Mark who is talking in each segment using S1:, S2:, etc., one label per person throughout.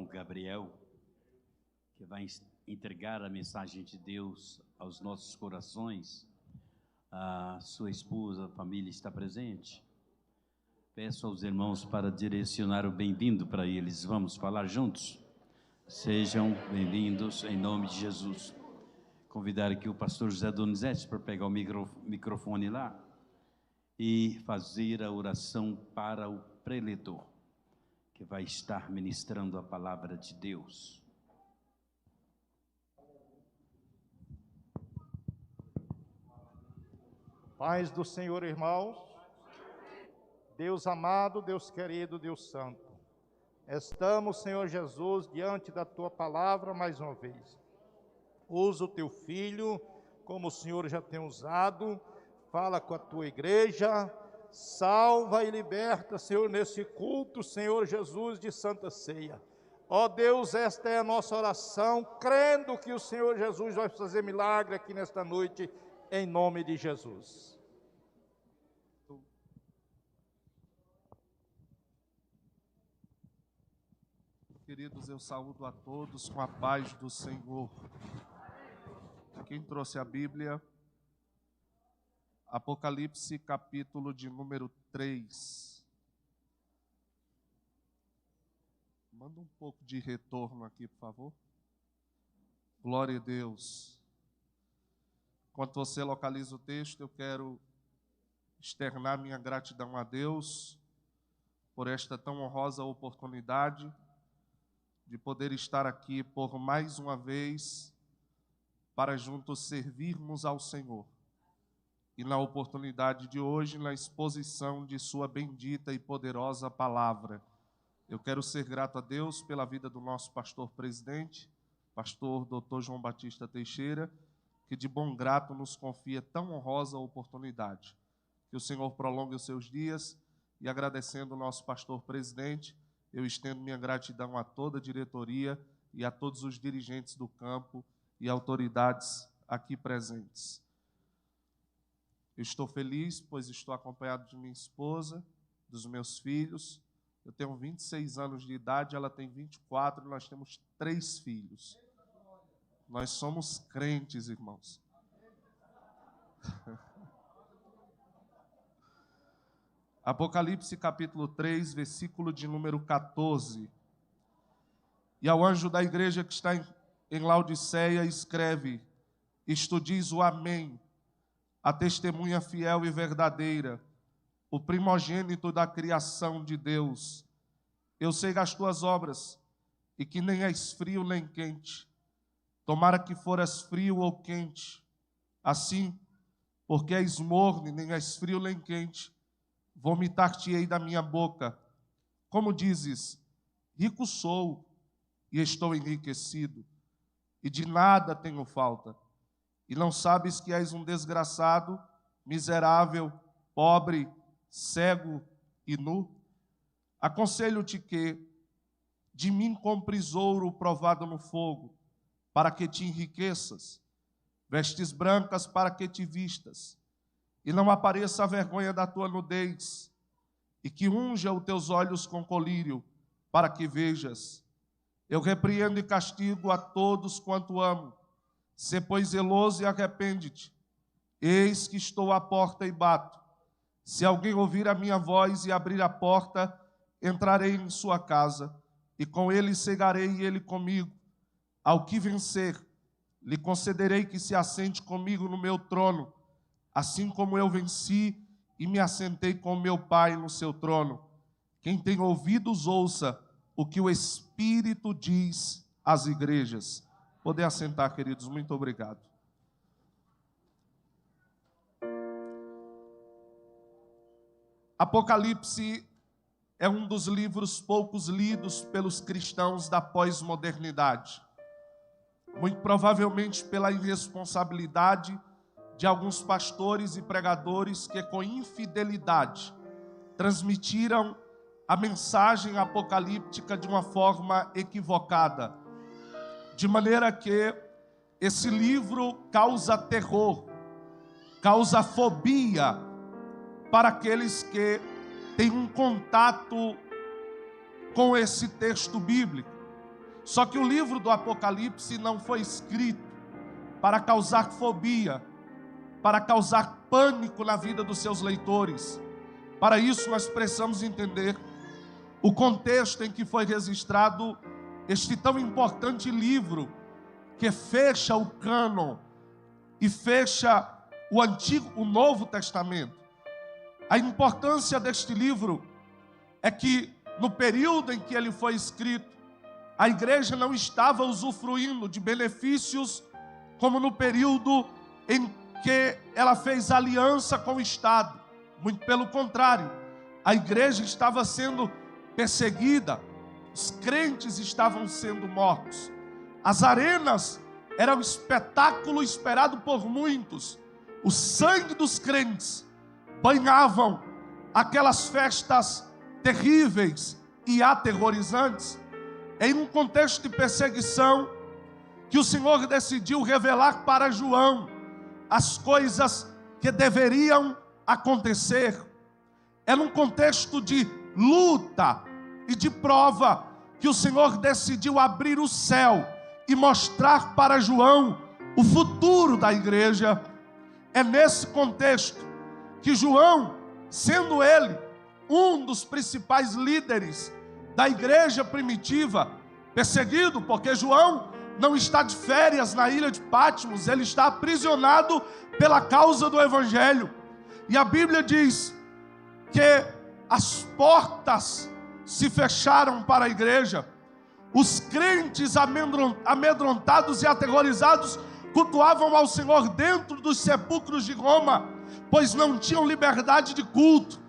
S1: Gabriel, que vai entregar a mensagem de Deus aos nossos corações. A sua esposa, a família está presente. Peço aos irmãos para direcionar o bem-vindo para eles. Vamos falar juntos? Sejam bem-vindos em nome de Jesus. Convidar aqui o pastor José Donizete para pegar o microfone lá e fazer a oração para o preletor, que vai estar ministrando a palavra de Deus.
S2: Paz do Senhor, irmãos. Deus amado, Deus querido, Deus santo. Estamos, Senhor Jesus, diante da Tua palavra mais uma vez. Usa o Teu Filho, como o Senhor já tem usado. Fala com a Tua igreja. Salva e liberta, Senhor, nesse culto, Senhor Jesus, de Santa Ceia. Ó Deus, esta é a nossa oração, crendo que o Senhor Jesus vai fazer milagre aqui nesta noite, em nome de Jesus.
S3: Queridos, eu saúdo a todos com a paz do Senhor. Quem trouxe a Bíblia? Apocalipse, capítulo de número 3. Manda um pouco de retorno aqui, por favor. Glória a Deus. Enquanto você localiza o texto, eu quero externar minha gratidão a Deus por esta tão honrosa oportunidade de poder estar aqui por mais uma vez para juntos servirmos ao Senhor. E na oportunidade de hoje, na exposição de sua bendita e poderosa palavra. Eu quero ser grato a Deus pela vida do nosso pastor presidente, pastor Dr. João Batista Teixeira, que de bom grato nos confia tão honrosa oportunidade. Que o Senhor prolongue os seus dias e agradecendo o nosso pastor presidente, eu estendo minha gratidão a toda a diretoria e a todos os dirigentes do campo e autoridades aqui presentes. Eu estou feliz, pois estou acompanhado de minha esposa, dos meus filhos. Eu tenho 26 anos de idade, ela tem 24, e nós temos 3 filhos. Nós somos crentes, irmãos. Apocalipse capítulo 3, versículo de número 14. E ao anjo da igreja que está em Laodiceia escreve: isto diz o Amém, a testemunha fiel e verdadeira, o primogênito da criação de Deus. Eu sei as tuas obras, e que nem és frio nem quente. Tomara que foras frio ou quente. Assim, porque és morno, nem és frio nem quente, vomitar-te-ei da minha boca. Como dizes, rico sou, e estou enriquecido, e de nada tenho falta. E não sabes que és um desgraçado, miserável, pobre, cego e nu? Aconselho-te que de mim compres ouro provado no fogo, para que te enriqueças, vestes brancas para que te vistas, e não apareça a vergonha da tua nudez, e que unja os teus olhos com colírio, para que vejas. Eu repreendo e castigo a todos quanto amo. Sê, pois, zeloso e arrepende-te. Eis que estou à porta e bato. Se alguém ouvir a minha voz e abrir a porta, entrarei em sua casa, e com ele cegarei e ele comigo. Ao que vencer, lhe concederei que se assente comigo no meu trono, assim como eu venci e me assentei com meu Pai no seu trono. Quem tem ouvidos, ouça o que o Espírito diz às igrejas. Poder assentar, queridos, muito obrigado. Apocalipse é um dos livros poucos lidos pelos cristãos da pós-modernidade. Muito provavelmente pela irresponsabilidade de alguns pastores e pregadores que, com infidelidade, transmitiram a mensagem apocalíptica de uma forma equivocada, de maneira que esse livro causa terror, causa fobia para aqueles que têm um contato com esse texto bíblico. Só que o livro do Apocalipse não foi escrito para causar fobia, para causar pânico na vida dos seus leitores. Para isso nós precisamos entender o contexto em que foi registrado este tão importante livro, que fecha o cânon e fecha o Novo Testamento. A importância deste livro é que no período em que ele foi escrito, a igreja não estava usufruindo de benefícios como no período em que ela fez aliança com o Estado. Muito pelo contrário, a igreja estava sendo perseguida, os crentes estavam sendo mortos. As arenas eram um espetáculo esperado por muitos. O sangue dos crentes banhavam aquelas festas terríveis e aterrorizantes. Em um contexto de perseguição, que o Senhor decidiu revelar para João as coisas que deveriam acontecer. É num contexto de luta e de prova que o Senhor decidiu abrir o céu e mostrar para João o futuro da igreja. É nesse contexto que João, sendo ele um dos principais líderes da igreja primitiva, perseguido, porque João não está de férias na ilha de Patmos, ele está aprisionado pela causa do Evangelho. E a Bíblia diz que as portas se fecharam para a igreja. Os crentes amedrontados e aterrorizados cultuavam ao Senhor dentro dos sepulcros de Roma, pois não tinham liberdade de culto.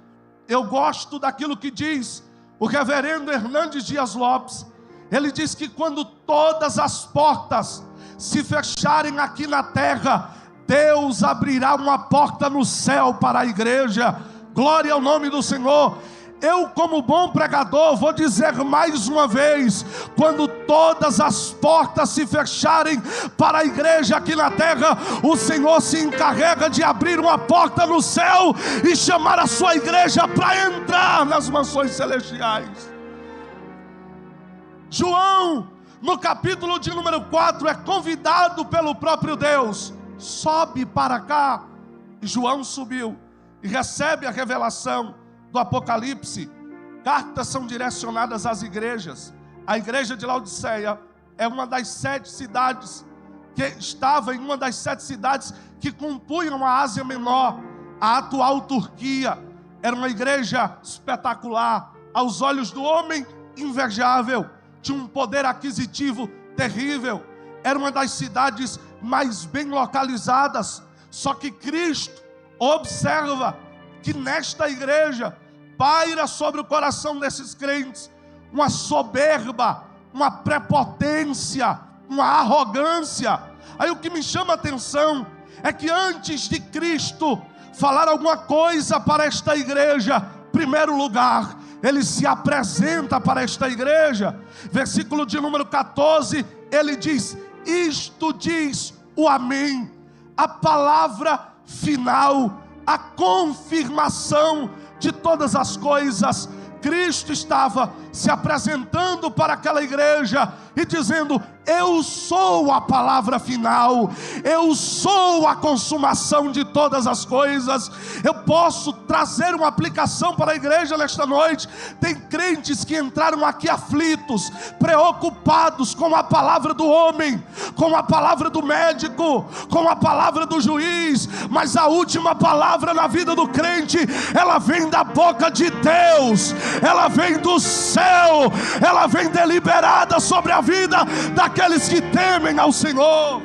S3: Eu gosto daquilo que diz o reverendo Hernandes Dias Lopes. Ele diz que quando todas as portas se fecharem aqui na terra, Deus abrirá uma porta no céu para a igreja. Glória ao nome do Senhor. Eu, como bom pregador, vou dizer mais uma vez: quando todas as portas se fecharem para a igreja aqui na terra, o Senhor se encarrega de abrir uma porta no céu e chamar a sua igreja para entrar nas mansões celestiais. João, no capítulo de número 4, é convidado pelo próprio Deus: sobe para cá. E João subiu e recebe a revelação do Apocalipse. Cartas são direcionadas às igrejas. A igreja de Laodiceia é uma das 7 cidades que estava em uma das 7 cidades que compunham a Ásia Menor, a atual Turquia. Era uma igreja espetacular, aos olhos do homem invejável, tinha um poder aquisitivo terrível, era uma das cidades mais bem localizadas. Só que Cristo observa que nesta igreja paira sobre o coração desses crentes uma soberba, uma prepotência, uma arrogância. Aí o que me chama a atenção é que antes de Cristo falar alguma coisa para esta igreja, em primeiro lugar, ele se apresenta para esta igreja. Versículo de número 14, ele diz: isto diz o Amém, a palavra final, a confirmação de todas as coisas. Cristo estava se apresentando para aquela igreja e dizendo: eu sou a palavra final, eu sou a consumação de todas as coisas. Eu posso trazer uma aplicação para a igreja nesta noite. Tem crentes que entraram aqui aflitos, preocupados com a palavra do homem, com a palavra do médico, com a palavra do juiz, mas a última palavra na vida do crente, ela vem da boca de Deus, ela vem do céu, ela vem deliberada sobre a vida daqueles que temem ao Senhor.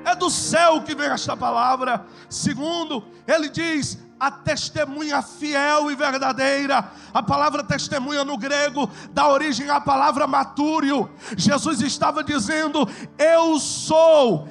S3: É do céu que vem esta palavra. Segundo, ele diz: a testemunha fiel e verdadeira. A palavra testemunha no grego dá origem à palavra martúrio. Jesus estava dizendo: eu sou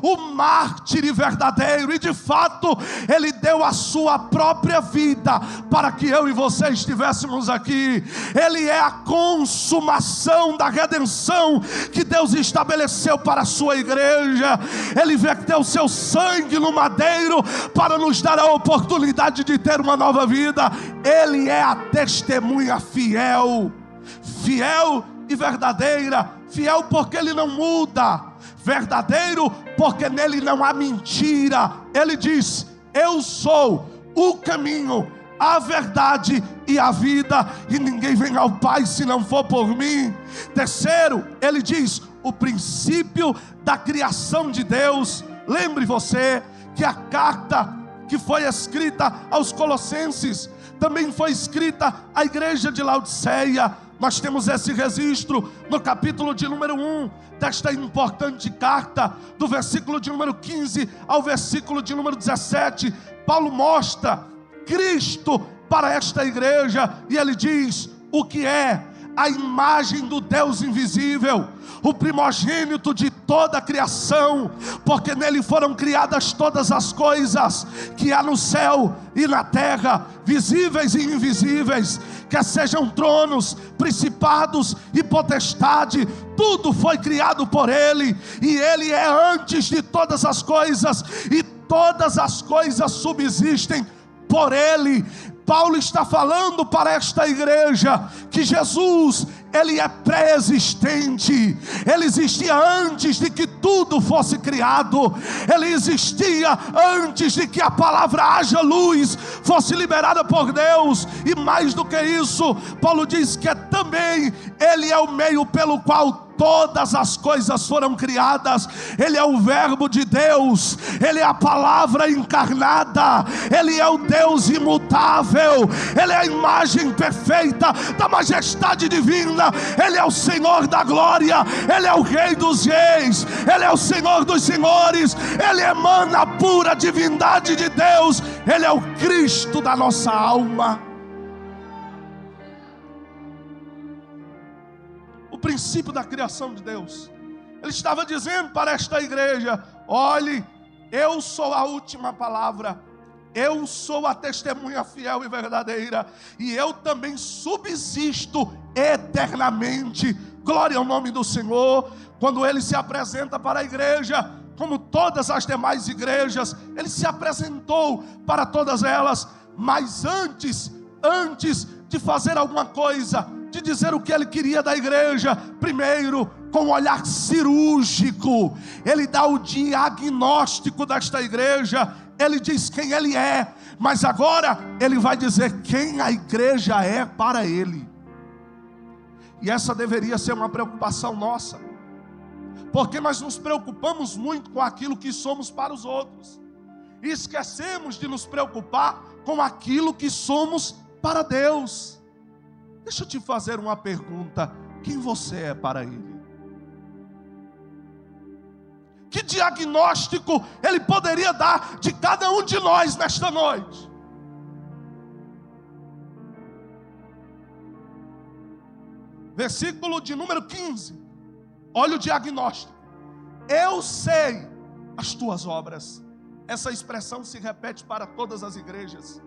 S3: o mártir verdadeiro. E de fato ele deu a sua própria vida para que eu e você estivéssemos aqui. Ele é a consumação da redenção que Deus estabeleceu para a sua igreja. Ele verteu o seu sangue no madeiro para nos dar a oportunidade de ter uma nova vida. Ele é a testemunha fiel. Fiel e verdadeira. Fiel porque ele não muda, verdadeiro porque nele não há mentira. Ele diz: eu sou o caminho, a verdade e a vida, e ninguém vem ao Pai se não for por mim. Terceiro, ele diz: o princípio da criação de Deus. Lembre você que a carta que foi escrita aos Colossenses também foi escrita à igreja de Laodiceia. Nós temos esse registro no capítulo de número 1 desta importante carta, do versículo de número 15 ao versículo de número 17. Paulo mostra Cristo para esta igreja, e ele diz o que é a imagem do Deus invisível, o primogênito de toda a criação, porque nele foram criadas todas as coisas que há no céu e na terra, visíveis e invisíveis, quer sejam tronos, principados e potestade, tudo foi criado por ele, e ele é antes de todas as coisas, e todas as coisas subsistem por ele. Paulo está falando para esta igreja que Jesus, ele é pré-existente, ele existia antes de que tudo fosse criado, ele existia antes de que a palavra haja luz fosse liberada por Deus, e mais do que isso, Paulo diz que também ele é o meio pelo qual todas as coisas foram criadas. Ele é o verbo de Deus, ele é a palavra encarnada, ele é o Deus imutável, ele é a imagem perfeita da majestade divina, ele é o Senhor da glória, ele é o Rei dos reis, ele é o Senhor dos senhores, ele emana a pura divindade de Deus, ele é o Cristo da nossa alma. O princípio da criação de Deus. Ele estava dizendo para esta igreja: olhe, eu sou a última palavra, eu sou a testemunha fiel e verdadeira, e eu também subsisto eternamente. Glória ao nome do Senhor. Quando ele se apresenta para a igreja, como todas as demais igrejas, ele se apresentou para todas elas, mas antes de fazer alguma coisa, de dizer o que ele queria da igreja, primeiro, com um olhar cirúrgico, ele dá o diagnóstico desta igreja, ele diz quem ele é, mas agora ele vai dizer quem a igreja é para ele. E essa deveria ser uma preocupação nossa, porque nós nos preocupamos muito com aquilo que somos para os outros, e esquecemos de nos preocupar com aquilo que somos para Deus. Deixa eu te fazer uma pergunta: quem você é para Ele? Que diagnóstico Ele poderia dar de cada um de nós nesta noite? Versículo de número 15, olha o diagnóstico: eu sei as tuas obras. Essa expressão se repete para todas as igrejas,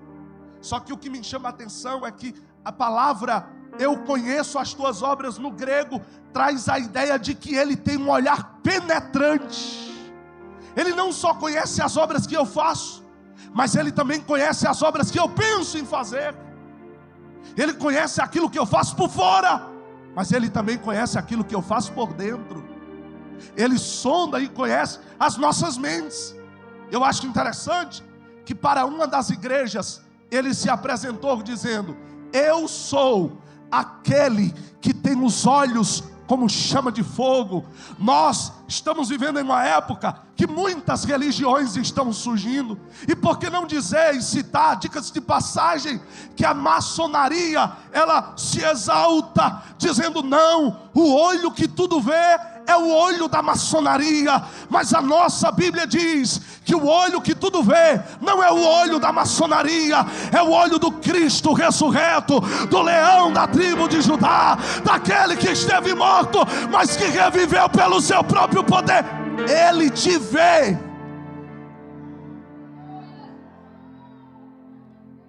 S3: só que o que me chama a atenção é que a palavra eu conheço as tuas obras no grego traz a ideia de que ele tem um olhar penetrante. Ele não só conhece as obras que eu faço, mas ele também conhece as obras que eu penso em fazer. Ele conhece aquilo que eu faço por fora, mas ele também conhece aquilo que eu faço por dentro. Ele sonda e conhece as nossas mentes. Eu acho interessante que para uma das igrejas ele se apresentou dizendo: eu sou aquele que tem os olhos como chama de fogo. Nós estamos vivendo em uma época que muitas religiões estão surgindo, e por que não dizer e citar, dicas de passagem, que a maçonaria, ela se exalta, dizendo: não, o olho que tudo vê é o olho da maçonaria, mas a nossa Bíblia diz que o olho que tudo vê não é o olho da maçonaria, é o olho do Cristo ressurreto, do leão da tribo de Judá, daquele que esteve morto, mas que reviveu pelo seu próprio poder. Ele te vê,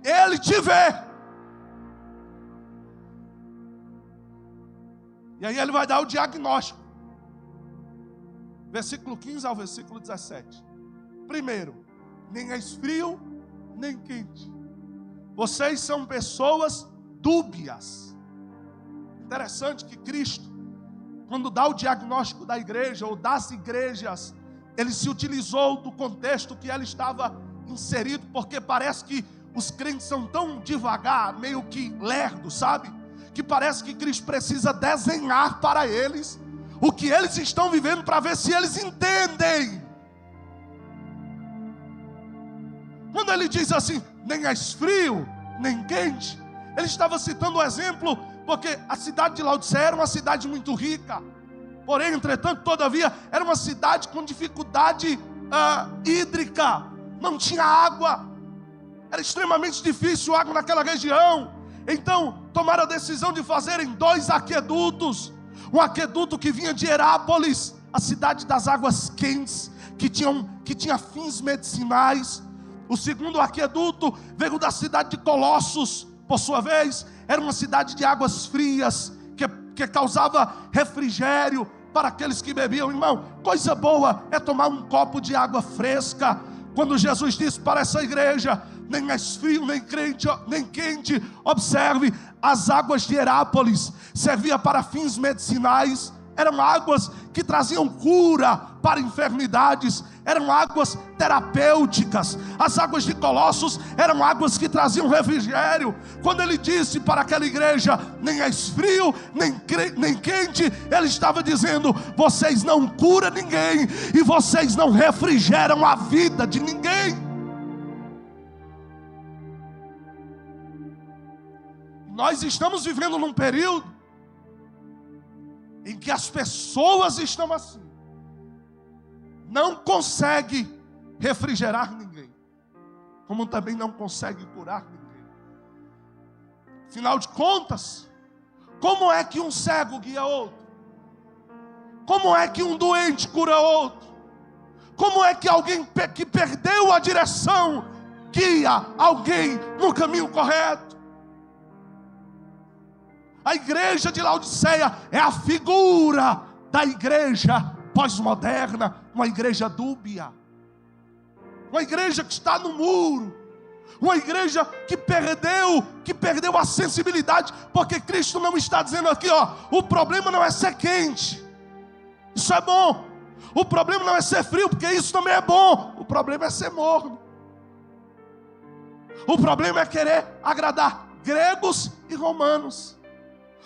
S3: ele te vê. E aí ele vai dar o diagnóstico, versículo 15 ao versículo 17. Primeiro, nem és frio, nem quente. Vocês são pessoas dúbias. Interessante que Cristo, quando dá o diagnóstico da igreja ou das igrejas, ele se utilizou do contexto que ela estava inserido, porque parece que os crentes são tão devagar, meio que lerdos, sabe? Que parece que Cristo precisa desenhar para eles o que eles estão vivendo para ver se eles entendem. Quando ele diz assim, nem és frio, nem quente, ele estava citando o exemplo, porque a cidade de Laodiceia era uma cidade muito rica, porém, entretanto, todavia, era uma cidade com dificuldade hídrica, não tinha água, era extremamente difícil água naquela região. Então, tomaram a decisão de fazerem 2 aquedutos, um aqueduto que vinha de Herápolis, a cidade das águas quentes, que tinha fins medicinais. O segundo aqueduto veio da cidade de Colossos, por sua vez, era uma cidade de águas frias, que causava refrigério para aqueles que bebiam. Irmão, coisa boa é tomar um copo de água fresca. Quando Jesus disse para essa igreja, nem és frio, nem quente, observe, as águas de Herápolis serviam para fins medicinais, eram águas que traziam cura para enfermidades, eram águas terapêuticas. As águas de Colossos eram águas que traziam refrigério. Quando ele disse para aquela igreja, nem és frio, nem quente, ele estava dizendo, vocês não curam ninguém, e vocês não refrigeram a vida de ninguém. Nós estamos vivendo num período em que as pessoas estão assim, não consegue refrigerar ninguém, como também não consegue curar ninguém. Afinal de contas, como é que um cego guia outro? Como é que um doente cura outro? Como é que alguém que perdeu a direção guia alguém no caminho correto? A igreja de Laodiceia é a figura da igreja pós-moderna, uma igreja dúbia, uma igreja que está no muro, uma igreja que perdeu a sensibilidade, porque Cristo não está dizendo aqui, o problema não é ser quente, isso é bom, o problema não é ser frio, porque isso também é bom, o problema é ser morno, o problema é querer agradar gregos e romanos.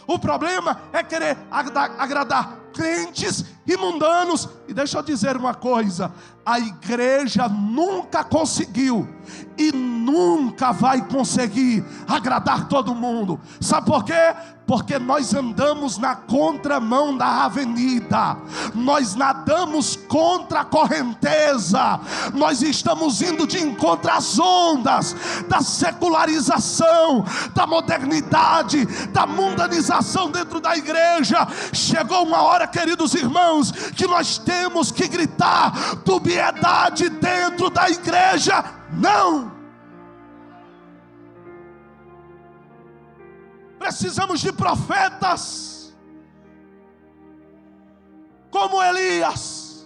S3: O problema é querer agradar crentes e mundanos. E deixa eu dizer uma coisa, a igreja nunca conseguiu e nunca vai conseguir agradar todo mundo. Sabe por quê? Porque nós andamos na contramão da avenida, nós nadamos contra a correnteza, nós estamos indo de encontro às ondas da secularização, da modernidade, da mundanização dentro da igreja. Chegou uma hora, queridos irmãos, que nós temos que gritar dubiedade dentro da igreja. Não! Precisamos de profetas como Elias.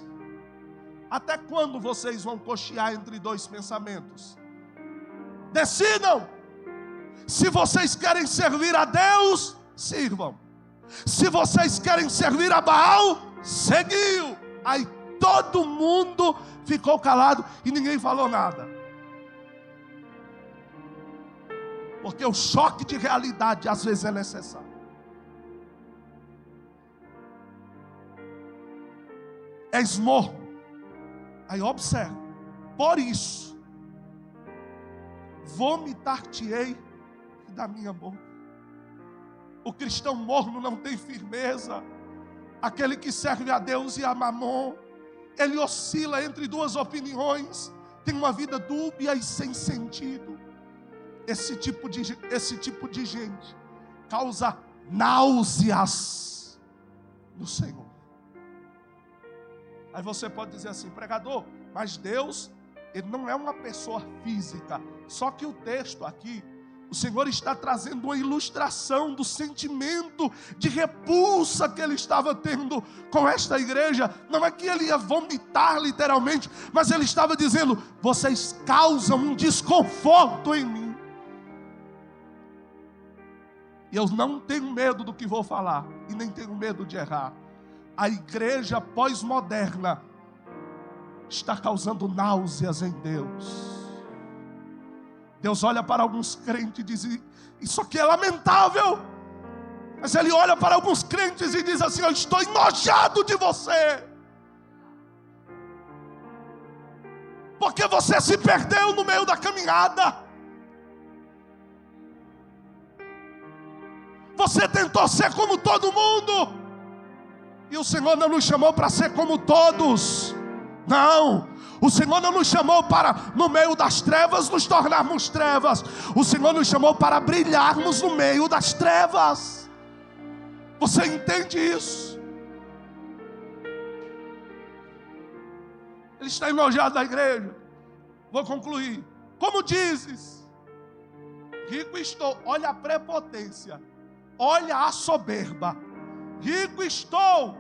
S3: Até quando vocês vão cochear entre 2 pensamentos? Decidam. Se vocês querem servir a Deus, sirvam. Se vocês querem servir a Baal, seguiu. Aí todo mundo ficou calado e ninguém falou nada. Porque o choque de realidade às vezes é necessário. És morno. Aí observe. Por isso, vomitar-te-ei da minha boca. O cristão morno não tem firmeza. Aquele que serve a Deus e a Mamon, ele oscila entre 2 opiniões. Tem uma vida dúbia e sem sentido. Esse tipo de gente causa náuseas no Senhor. Aí você pode dizer assim, pregador, mas Deus, Ele não é uma pessoa física. Só que o texto aqui, o Senhor está trazendo uma ilustração do sentimento de repulsa que Ele estava tendo com esta igreja. Não é que Ele ia vomitar literalmente, mas Ele estava dizendo, vocês causam um desconforto em mim. E eu não tenho medo do que vou falar, e nem tenho medo de errar. a igreja pós-moderna está causando náuseas em Deus. Deus olha para alguns crentes e diz: isso aqui é lamentável. Mas Ele olha para alguns crentes e diz assim: eu estou enojado de você, porque você se perdeu no meio da caminhada. Você tentou ser como todo mundo, e o Senhor não nos chamou para ser como todos. Não, o Senhor não nos chamou para, no meio das trevas, nos tornarmos trevas. O Senhor nos chamou para brilharmos no meio das trevas. Você entende isso? Ele está enojado da igreja. Vou concluir. Como dizes, rico estou. Olha a prepotência, olha a soberba. Rico estou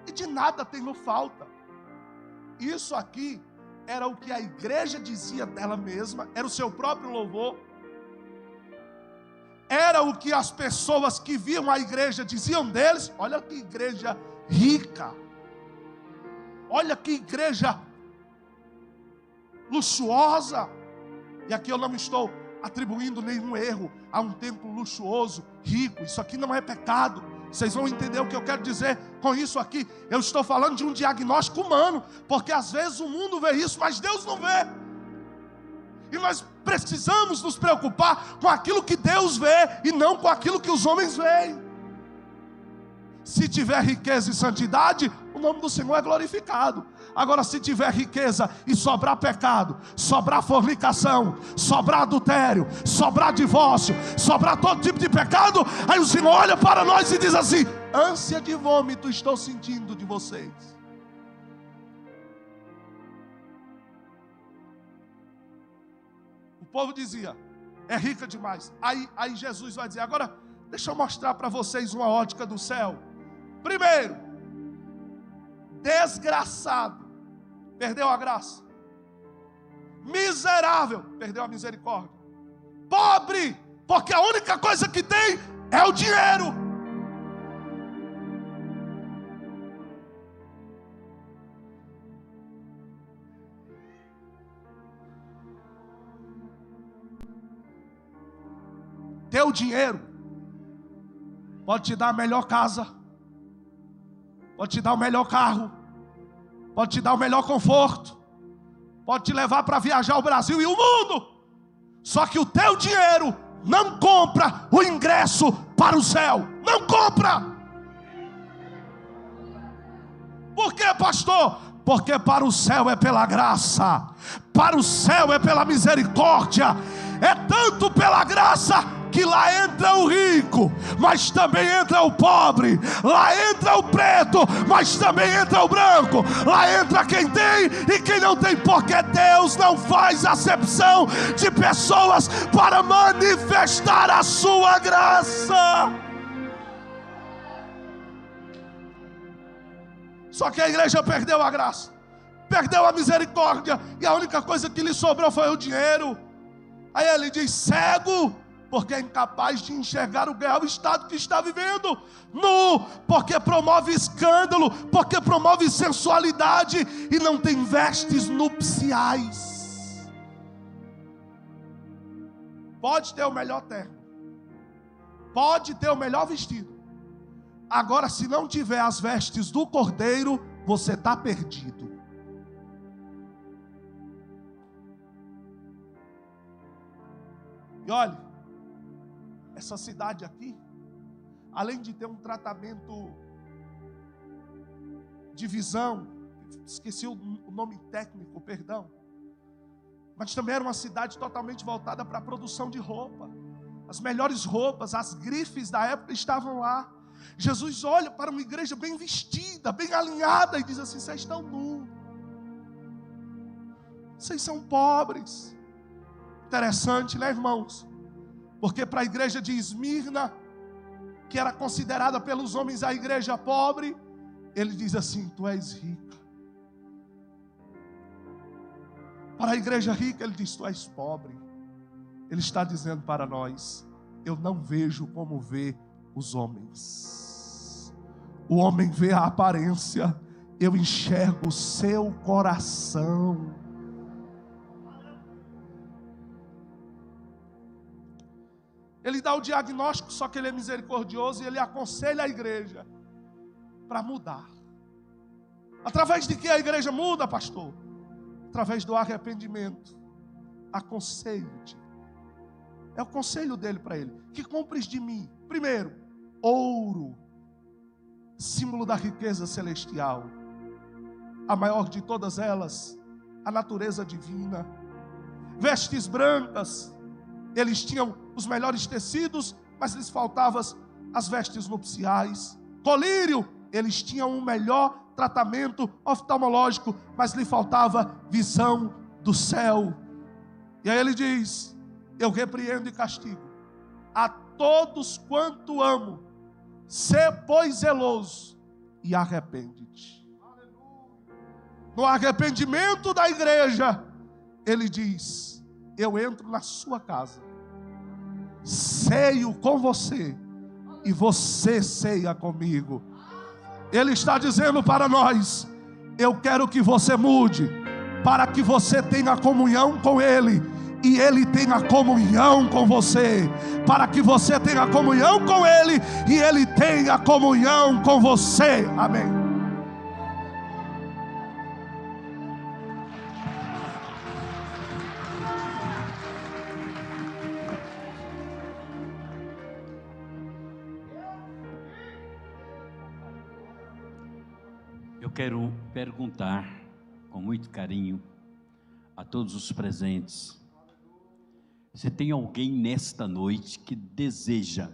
S3: e de nada tenho falta. Isso aqui era o que a igreja dizia dela mesma, era o seu próprio louvor, era o que as pessoas que viam a igreja diziam deles. Olha que igreja rica, olha que igreja luxuosa. E aqui eu não estou atribuindo nenhum erro a um templo luxuoso, rico. Isso aqui não é pecado. Vocês vão entender o que eu quero dizer com isso aqui. Eu estou falando de um diagnóstico humano, porque às vezes o mundo vê isso, mas Deus não vê. E nós precisamos nos preocupar com aquilo que Deus vê e não com aquilo que os homens veem. Se tiver riqueza e santidade, o nome do Senhor é glorificado. Agora, se tiver riqueza e sobrar pecado, sobrar fornicação, sobrar adultério, sobrar divórcio, sobrar todo tipo de pecado, aí o Senhor olha para nós e diz assim: ânsia de vômito estou sentindo de vocês. O povo dizia: é rica demais. Aí Jesus vai dizer: agora deixa eu mostrar para vocês uma ótica do céu. Primeiro, desgraçado, perdeu a graça. Miserável, perdeu a misericórdia. Pobre, porque a única coisa que tem é o dinheiro. Teu dinheiro pode te dar a melhor casa, pode te dar o melhor carro, pode te dar o melhor conforto, pode te levar para viajar o Brasil e o mundo. Só que o teu dinheiro não compra o ingresso para o céu. Não compra. Por quê, pastor? Porque para o céu é pela graça, para o céu é pela misericórdia. É tanto pela graça que lá entra o rico, mas também entra o pobre. Lá entra o preto, mas também entra o branco. Lá entra quem tem e quem não tem, porque Deus não faz acepção de pessoas para manifestar a sua graça. Só que a igreja perdeu a graça, perdeu a misericórdia, e a única coisa que lhe sobrou foi o dinheiro. Aí ele diz: cego, porque é incapaz de enxergar o real estado que está vivendo. Nu, porque promove escândalo, porque promove sensualidade e não tem vestes nupciais. Pode ter o melhor terno, pode ter o melhor vestido. Agora, se não tiver as vestes do Cordeiro, você está perdido. E olha, essa cidade aqui, além de ter um tratamento de visão, esqueci o nome técnico, perdão, mas também era uma cidade totalmente voltada para a produção de roupa. As melhores roupas, as grifes da época estavam lá. Jesus olha para uma igreja bem vestida, bem alinhada, e diz assim: vocês estão nus, vocês são pobres. Interessante, né, irmãos? Porque para a igreja de Esmirna, que era considerada pelos homens a igreja pobre, ele diz assim: tu és rica. Para a igreja rica, ele diz: tu és pobre. Ele está dizendo para nós: eu não vejo como vê os homens. O homem vê a aparência, eu enxergo o seu coração. Ele dá o diagnóstico, só que ele é misericordioso e ele aconselha a igreja para mudar. Através de que a igreja muda, pastor? Através do arrependimento. Aconselho-te. É o conselho dele para ele. Que compres de mim, primeiro, ouro, símbolo da riqueza celestial. A maior de todas elas, a natureza divina. Vestes brancas, eles tinham os melhores tecidos, mas lhes faltavam as vestes nupciais. Colírio, eles tinham o melhor tratamento oftalmológico, mas lhe faltava visão do céu. E aí ele diz: eu repreendo e castigo a todos quanto amo. Sê, pois, zeloso e arrepende-te. No arrependimento da igreja, ele diz: eu entro na sua casa, ceio com você e você ceia comigo. Ele está dizendo para nós: eu quero que você mude, para que você tenha comunhão com Ele e Ele tenha comunhão com você, para que você tenha comunhão com Ele e Ele tenha comunhão com você. Amém.
S1: Eu quero perguntar com muito carinho a todos os presentes: se tem alguém nesta noite que deseja